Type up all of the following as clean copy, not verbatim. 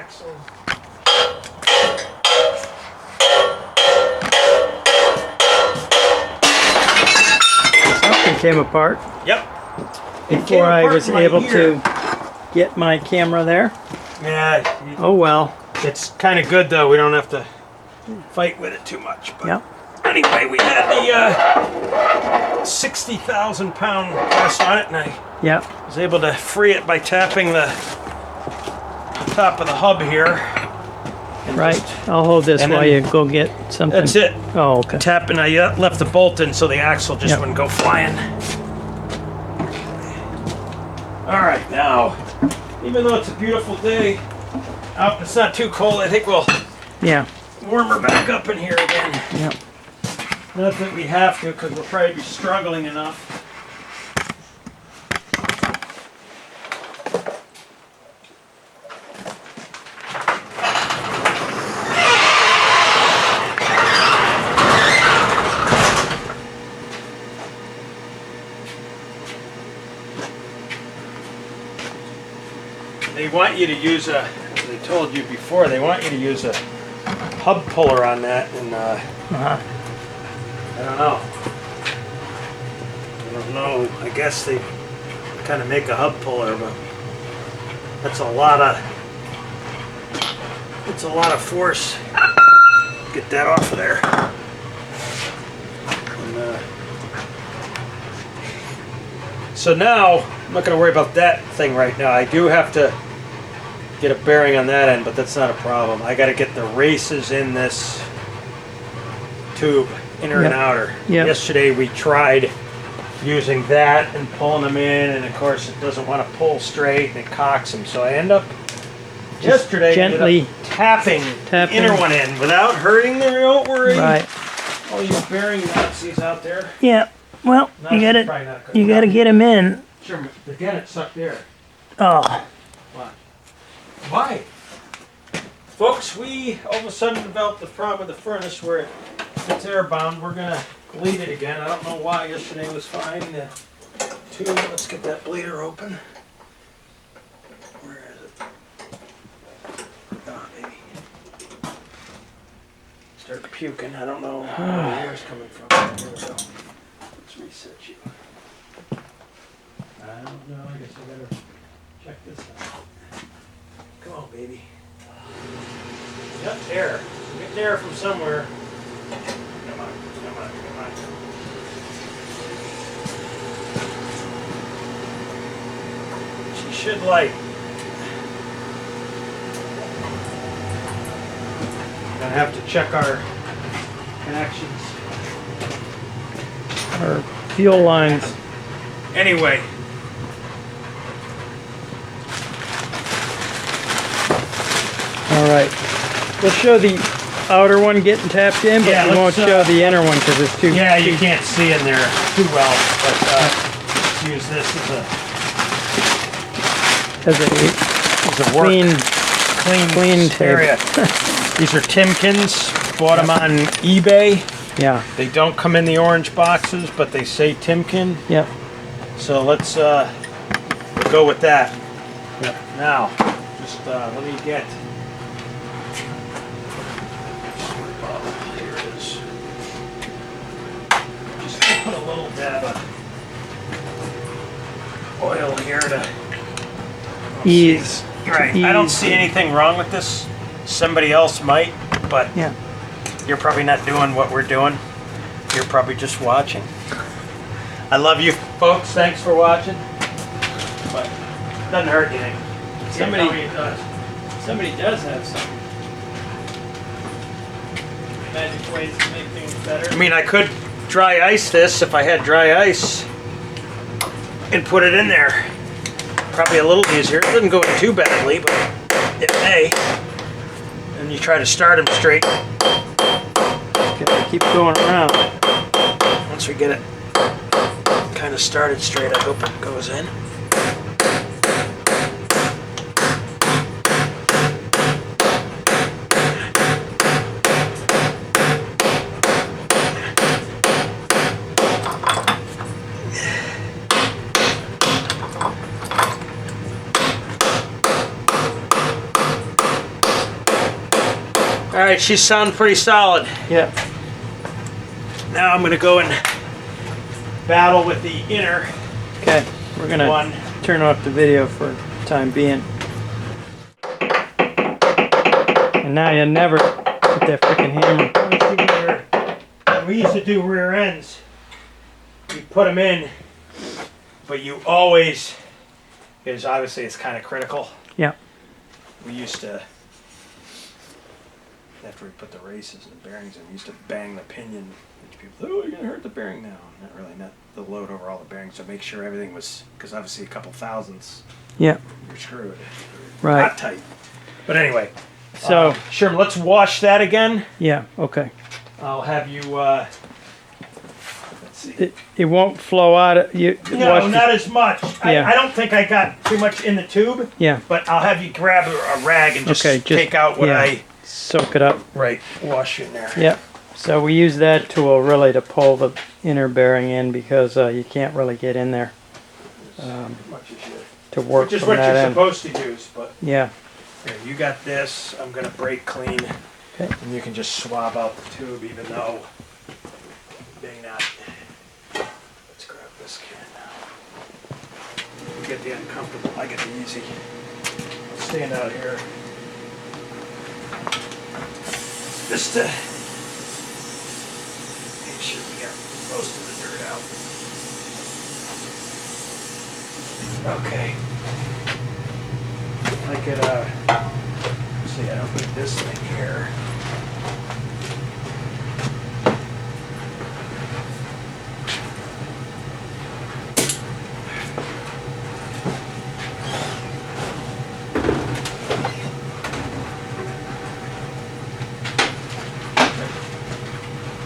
axle. Something came apart. Yep. Before I was able to get my camera there. Yeah. Oh well. It's kind of good though. We don't have to fight with it too much. But Yep. anyway, we had the 60,000 pound press on it, and I was able to free it by tapping the top of the hub here. Right. I'll hold this while you go get something. That's it. Oh, okay. Tapping, I left the bolt in so the axle just wouldn't go flying. All right, now, even though it's a beautiful day, out, it's not too cold. I think we'll warm her back up in here again. Yep. Not that we have to, because we'll probably be struggling enough. They want you to use a, as I told you before, they want you to use a hub puller on that, and I don't know. I guess they kind of make a hub puller, but that's a lot of force. Get that off of there. And, so now I'm not going to worry about that thing right now. I do have to get a bearing on that end, but that's not a problem. I got to get the races in this tube, inner and outer. Yesterday we tried using that and pulling them in, and of course it doesn't want to pull straight and it cocks them. So I end up yesterday gently tapping the inner one in without hurting the remote worry. Right. All you bearing Nazis out there. Yeah. Well, you gotta get them in. Sure, again it's stuck there. Oh. Why? Folks, we all of a sudden developed the problem with the furnace where it's airbound. We're going to bleed it again. I don't know why. Yesterday was fine. The tube, let's get that bleeder open. Where is it? Oh, baby. Start puking. I don't know where the air's coming from. Here we go. Let's reset you. I don't know. I guess I got to check this out. Come on, baby. Yep, air. We're getting air from somewhere. Come on, come on, come on. She should light. Gonna have to check our connections. Our fuel lines. Anyway. All right. We'll show the outer one getting tapped in, but we won't show the inner one because it's too... Yeah, you can't see in there too well, but let's use this as a clean area. These are Timkins. Bought them on eBay. Yeah. They don't come in the orange boxes, but they say Timken. Yep. So let's go with that. Yep. Now, just let me get... Here it is. Just gonna put a little dab of oil here to ease. Right. I don't see anything wrong with this. Somebody else might, but you're probably not doing what we're doing. You're probably just watching. I love you folks. Thanks for watching. But it doesn't hurt anything. Somebody does have some magic ways to make things better. I mean, I could dry ice this if I had dry ice and put it in there. Probably a little easier. It doesn't go in too badly, but it may. And you try to start them straight. Keep going around. Once we get it kind of started straight, I hope it goes in. Alright, she's sounding pretty solid. Yeah. Now I'm going to go and battle with the inner Okay, we're gonna one. turn off the video for the time being. And now you never put that freaking hammer. When we used to do rear ends, you put them in, but you always, because obviously it's kind of critical. Yeah. We used to, after we put the races and the bearings in, we used to bang the pinion. And people, oh, you're going to hurt the bearing now. Not really, not the load over all the bearings. So make sure everything was, because obviously a couple thousandths, Yeah. you're screwed. Right. Not tight. But anyway, So Sherman, let's wash that again. yeah. Okay. I'll have you, let's see. It won't flow out. You No, wash not as much. Yeah. I don't think I got too much in the tube. Yeah. But I'll have you grab a rag and just take out what I soak it up. wash in there. Yeah. So we use that tool really to pull the inner bearing in because you can't really get in there As much as you, to work which is from what that you're end. supposed to use. But Yeah. here, you got this. I'm gonna brake clean, Okay. and you can just swab out the tube, even though it may not. Let's grab this can now. You get the uncomfortable. I get the easy. I'll stand out here. Just to make sure we got most of the dirt out. Okay. I could, see, I don't put this thing here.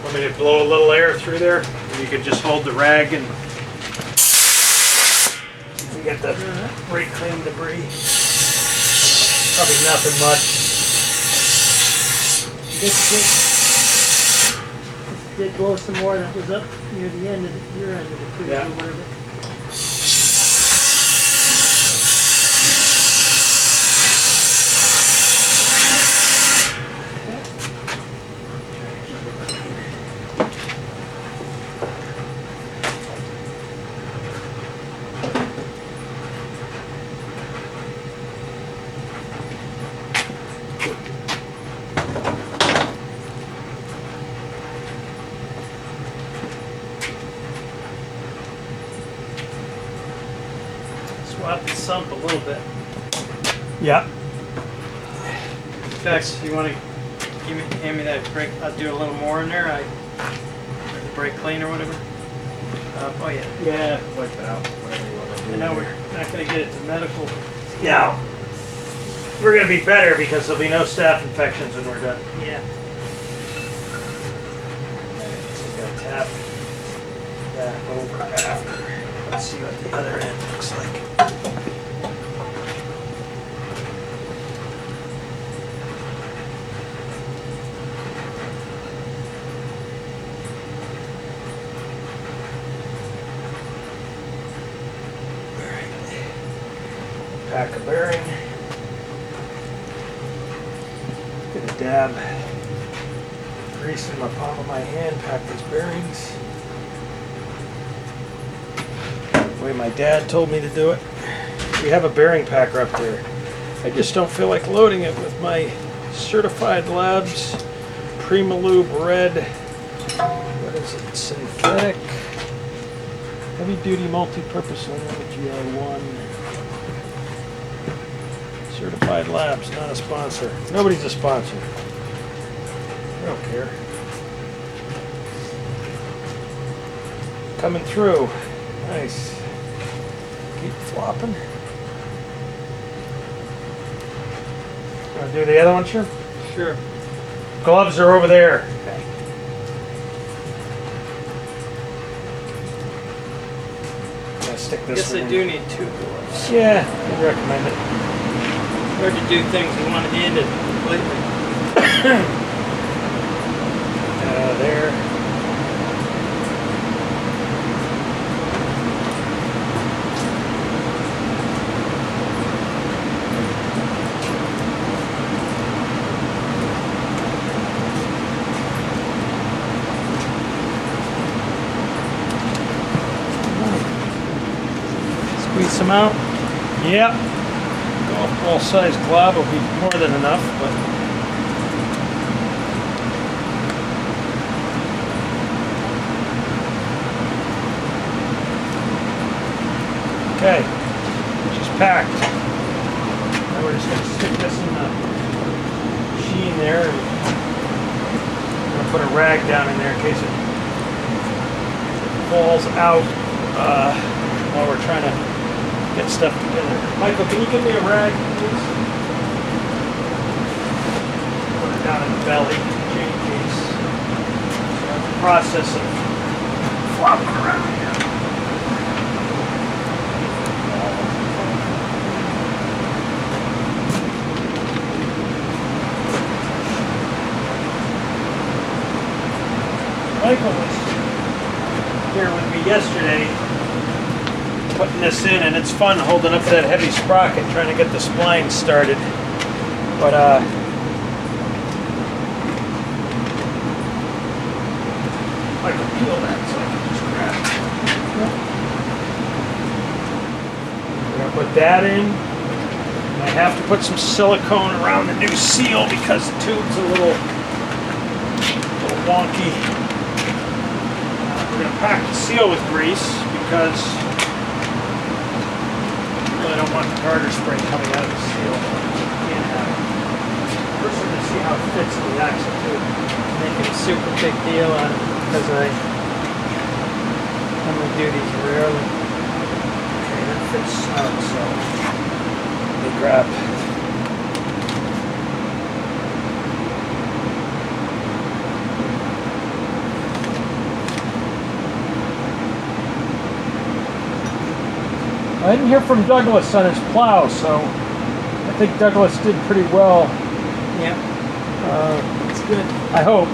Want me to blow a little air through there? You could just hold the rag and we get the brake clean debris. Probably nothing much. Did blow some more that was up near the end of your end of the tube Yeah. or whatever. Swap the sump a little bit. Yeah. In fact, you want to hand me that brake? I'll do a little more in there. Or the brake clean or whatever. Oh yeah. Yeah, wipe it out. Whatever you want to do. I know we're not going to get it to medical. Now, we're going to be better because there'll be no staph infections when we're done. Yeah. So we're going to tap that over after. Let's see what the other end looks like. Pack a bearing. Get a dab. Grease in my palm of my hand, pack these bearings. The way my dad told me to do it. We have a bearing packer up there. I just don't feel like loading it with my Certified Labs Prima Lube Red. What is it? Synthetic. Heavy duty multi-purpose GI1. Certified Labs, not a sponsor. Nobody's a sponsor. I don't care. Coming through. Nice. Keep flopping. Want to do the other one, sure? Sure. Gloves are over there. Okay. I'll stick this Guess one I in. do need two gloves. Yeah, I recommend it. Hard to do things with one handed completely. There. amount? Yep. Golf ball size glob will be more than enough, but okay, which is packed. Now we're just going to stick this in the machine there, and I'm going to put a rag down in there in case it falls out while we're trying to get stuff together. Michael, can you give me a rag, please? Put it down in the belly, chain case. So the process of flopping around here. Michael was here with me yesterday putting this in, and it's fun holding up that heavy sprocket trying to get the spline started. But I can peel that so I can just grab it. We're going to put that in. And I have to put some silicone around the new seal because the tube's a little wonky. We're going to pack the seal with grease because I don't want the garter spring coming out of the seal. Can't have it. First we're going to see how it fits in the axle too. Making a super big deal on it because I only do these rarely. Okay, that fits out, so let me grab. I didn't hear from Douglas on his plow, so I think Douglas did pretty well. Yeah, it's good. I hope.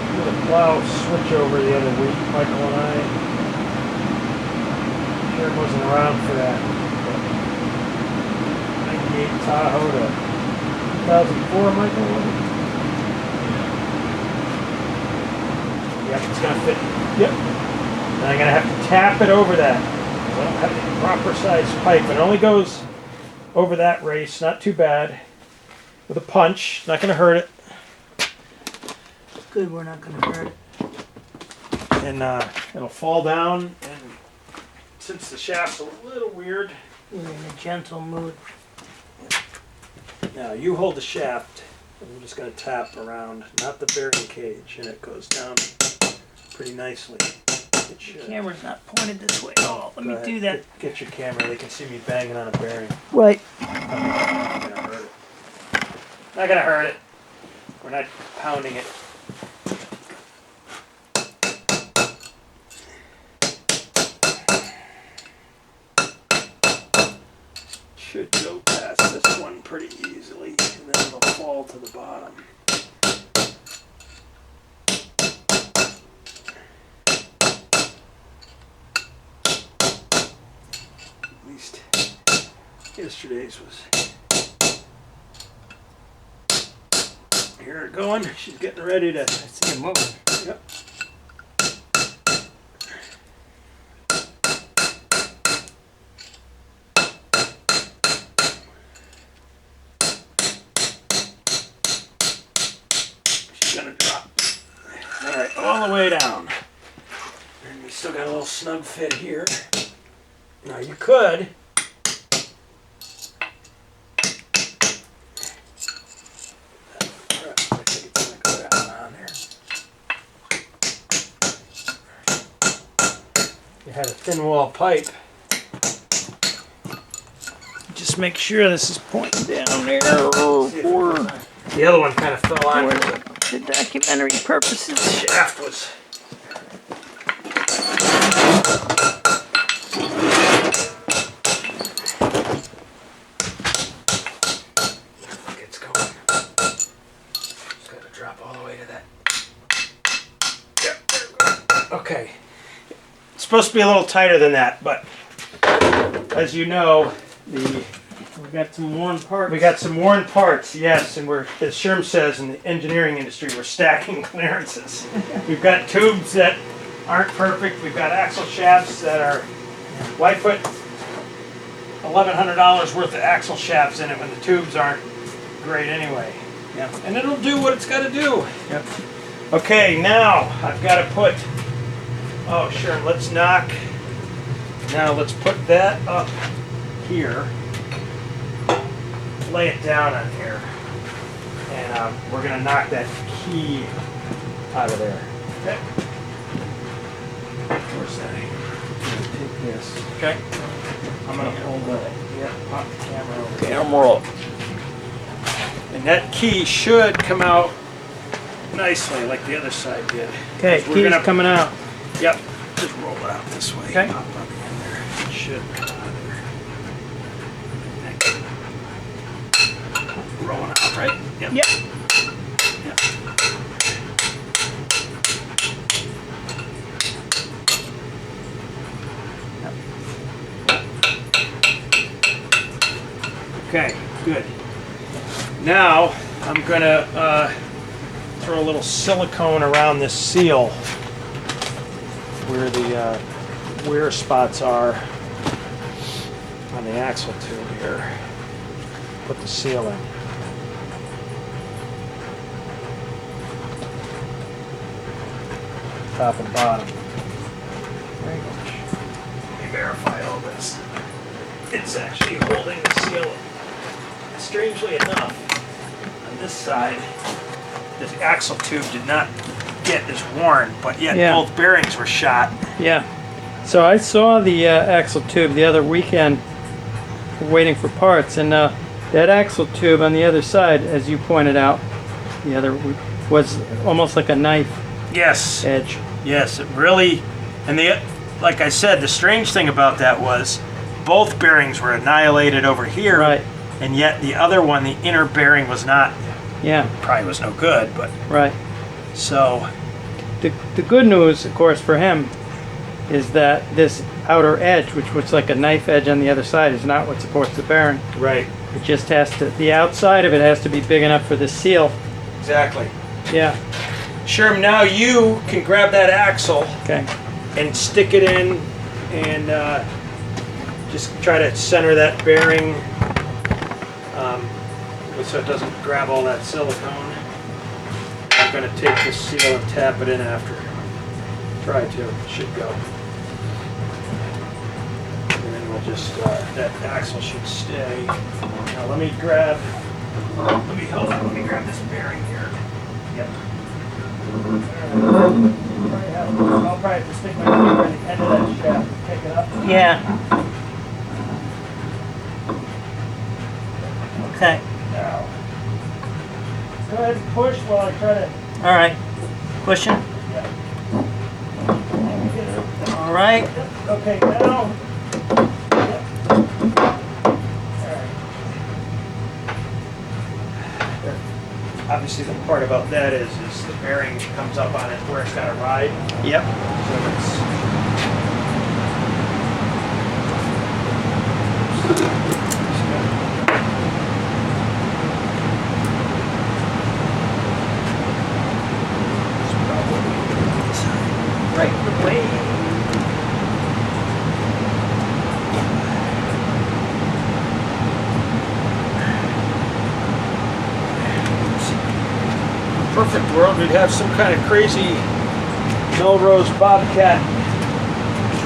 We did a plow switch over the other week, Michael and I. Sharon wasn't around for that. But 98 Tahoe to 2004, Michael, was it? Yep, it's gonna fit. Yep. And I'm going to have to tap it over that. I don't have the proper size pipe. It only goes over that race, not too bad. With a punch, not going to hurt it. Good, we're not going to hurt it. And it'll fall down. And since the shaft's a little weird, We're in a gentle mood. now you hold the shaft. I'm just going to tap around, not the bearing cage, and it goes down pretty nicely. The camera's not pointed this way at all. Let me do that. Get your camera. They can see me banging on a bearing. Right. Not gonna hurt it. Not gonna hurt it. We're not pounding it. Should go past this one pretty easily, and then it'll fall to the bottom. Yesterday's was here it going. She's getting ready to. I see it moving. Yep. She's gonna drop. All right, all the way down. And we still got a little snug fit here. Now you could. Had a thin wall pipe. Just make sure this is pointing down there for The other one kind of fell on. the documentary purposes. The shaft was. It's going. Just got to drop all the way to that. Yep, there we go. Okay. It's supposed to be a little tighter than that, but as you know, We got some worn parts. we got some worn parts, yes, and we're, as Sherm says, in the engineering industry, we're stacking clearances. We've got tubes that aren't perfect. We've got axle shafts that are Why put $1,100 worth of axle shafts in it when the tubes aren't great anyway? Yeah. And it'll do what it's got to do. Yep. Okay, now I've got to put, oh sure, let's put that up here, lay it down on here, and we're going to knock that key out of there. Okay. Where's that? I'm going to take this. Okay. I'm going to hold the pop the camera over here. Camera. And that key should come out nicely like the other side did. Okay, We're key's gonna- coming out. Yep. Just roll it out this way. Okay. Pop on the end there. It should come out of there. Rolling out, right? Yep. Yep. Yep. Okay, good. Now I'm gonna throw a little silicone around this seal where the wear spots are on the axle tube here. Put the seal in. Top and bottom. Very much. Let me verify all this. It's actually holding the seal. Strangely enough, on this side, this axle tube did not get as worn, but yet Yeah. both bearings were shot. Yeah. So I saw the axle tube the other weekend waiting for parts, and that axle tube on the other side, as you pointed out, the other was almost like a knife Yes, edge. yes, it really, and like I said, the strange thing about that was both bearings were annihilated over here, Right. and yet the other one, the inner bearing was not, Yeah. probably was no good, but Right. so, The good news, of course, for him is that this outer edge, which was like a knife edge on the other side, is not what supports the bearing. right, It just has to, the outside of it has to be big enough for the seal. exactly. Yeah. Sherm, now you can grab that axle Okay. and stick it in and just try to center that bearing so it doesn't grab all that silicone. I'm going to take this seal and tap it in after. Try to. It should go. And then we'll just, that axle should stay. Now let me grab this bearing here. Yep. I'll probably have to stick my finger in the end of that shaft and pick it up. Yeah. Okay. Now, go ahead and push while I try to. All right. Pushing. Yeah. All right. Okay, now. Yep. Alright. Obviously, the part about that is the bearing comes up on it where it's got to ride. Yep. So it's. Right away. Perfect world, we'd have some kind of crazy Melrose Bobcat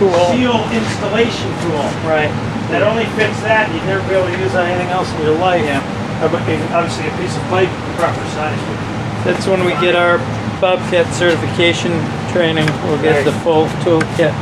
Tool. seal installation tool Right. that only fits that. You'd never be able to use on anything else in your life. Yeah. Obviously, a piece of pipe proper size. That's when we get our Bobcat certification training. We'll get the full toolkit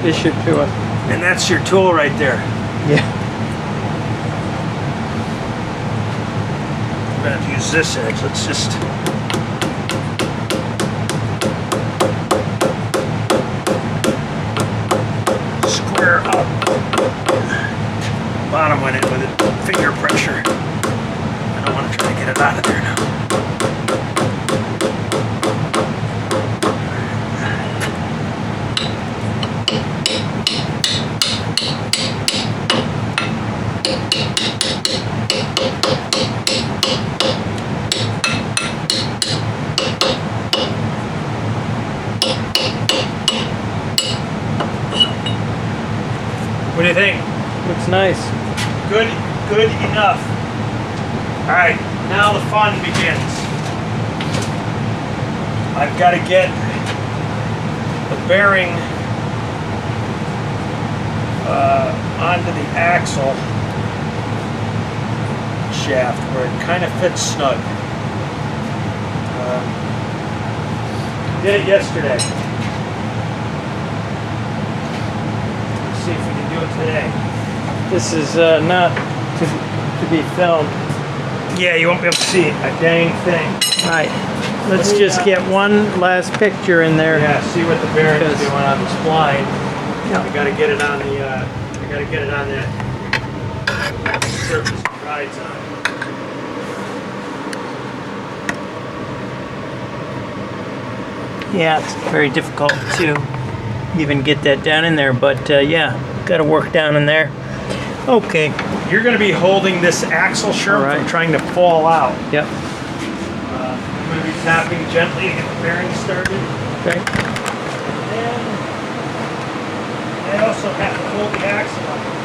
issued to us. And that's your tool right there. Yeah. We're going to have to use this edge. Let's just. Square up. Bottom went in with it. Finger pressure. I don't want to try to get it out of there now. nice. Good enough. All right, now the fun begins. I've got to get the bearing onto the axle shaft where it kind of fits snug. Did it yesterday. Let's see if we can do it today. This is not to be filmed. Yeah, you won't be able to see a dang thing. All right, let's just get one last picture in there. Yeah, see what the bearing's Because- doing on the spline. Yeah. I gotta get it on the. I gotta get it on that surface it rides on. Yeah, it's very difficult to even get that down in there, but yeah, got to work down in there. Okay. You're gonna be holding this axle shirt All right. from trying to fall out. Yep. I'm gonna be tapping gently to get the bearing started. Okay. And I also have to hold the axle up.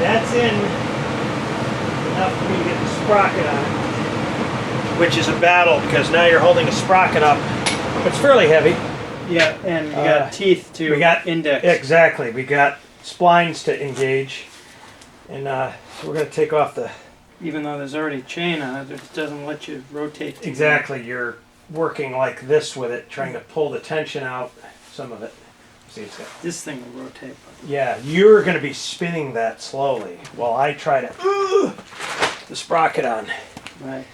That's in enough for me to get the sprocket on it, which is a battle because now you're holding a sprocket up. It's fairly heavy. Yeah, and we got teeth to We got index. Exactly. We got splines to engage, and so we're going to take off the. Even though there's already chain on it, it doesn't let you rotate. Exactly. You're working like this with it, trying to pull the tension out. Some of it. See, it's got. This thing will rotate. Yeah, you're going to be spinning that slowly while I try to the sprocket on. Right.